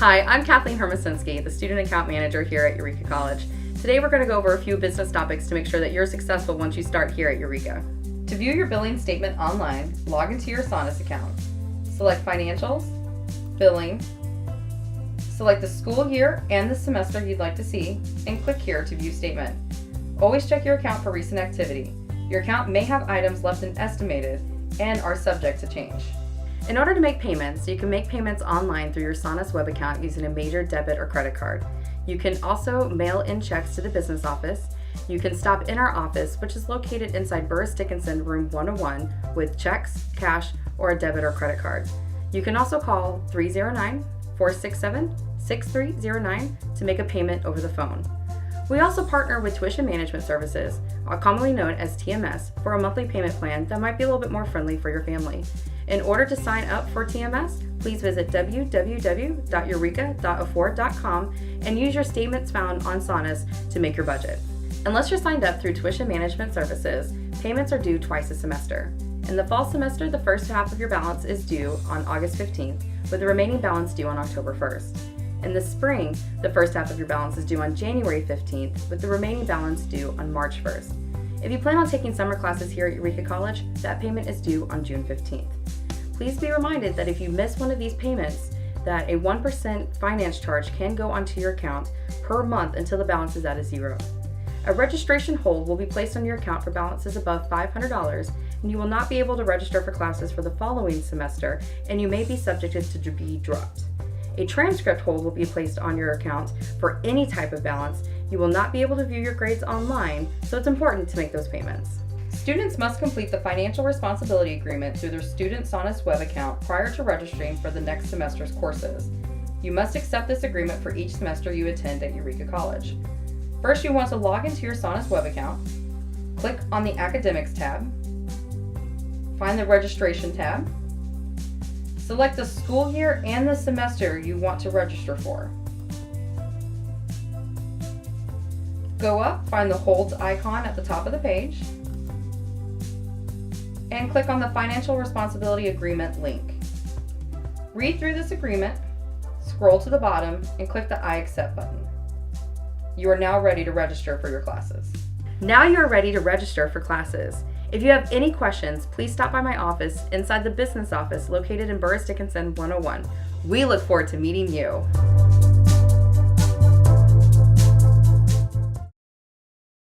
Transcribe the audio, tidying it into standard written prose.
Hi, I'm Kathleen Hermosinski, the Student Account Manager here at Eureka College. Today we're going to go over a few business topics to make sure that you're successful once you start here at Eureka. To view your billing statement online, log into your Sonus account. Select Financials, Billing, select the school year and the semester you'd like to see, and click here to view statement. Always check your account for recent activity. Your account may have items left in estimated and are subject to change. In order to make payments, you can make payments online through your Sonus web account using a major debit or credit card. You can also mail in checks to the business office. You can stop in our office, which is located inside Burris Dickinson room 101, with checks, cash, or a debit or credit card. You can also call 309-467-6309 to make a payment over the phone. We also partner with Tuition Management Services, commonly known as TMS, for a monthly payment plan that might be a little bit more friendly for your family. In order to sign up for TMS, please visit www.eureka.afford.com and use your statements found on Sonus to make your budget. Unless you're signed up through Tuition Management Services, payments are due twice a semester. In the fall semester, the first half of your balance is due on August 15th, with the remaining balance due on October 1st. In the spring, the first half of your balance is due on January 15th, with the remaining balance due on March 1st. If you plan on taking summer classes here at Eureka College, that payment is due on June 15th. Please be reminded that if you miss one of these payments, that a 1% finance charge can go onto your account per month until the balance is at a zero. A registration hold will be placed on your account for balances above $500, and you will not be able to register for classes for the following semester, and you may be subjected to be dropped. A transcript hold will be placed on your account for any type of balance. You will not be able to view your grades online, so it's important to make those payments. Students must complete the financial responsibility agreement through their Student Sonus web account prior to registering for the next semester's courses. You must accept this agreement for each semester you attend at Eureka College. First, you want to log into your Sonus web account, click on the Academics tab, find the Registration tab, select the school year and the semester you want to register for. Go up, find the Holds icon at the top of the page, and click on the Financial Responsibility Agreement link. Read through this agreement, scroll to the bottom, and click the I accept button. You are now ready to register for your classes. Now you are ready to register for classes. If you have any questions, please stop by my office inside the business office located in Burris Dickinson 101. We look forward to meeting you.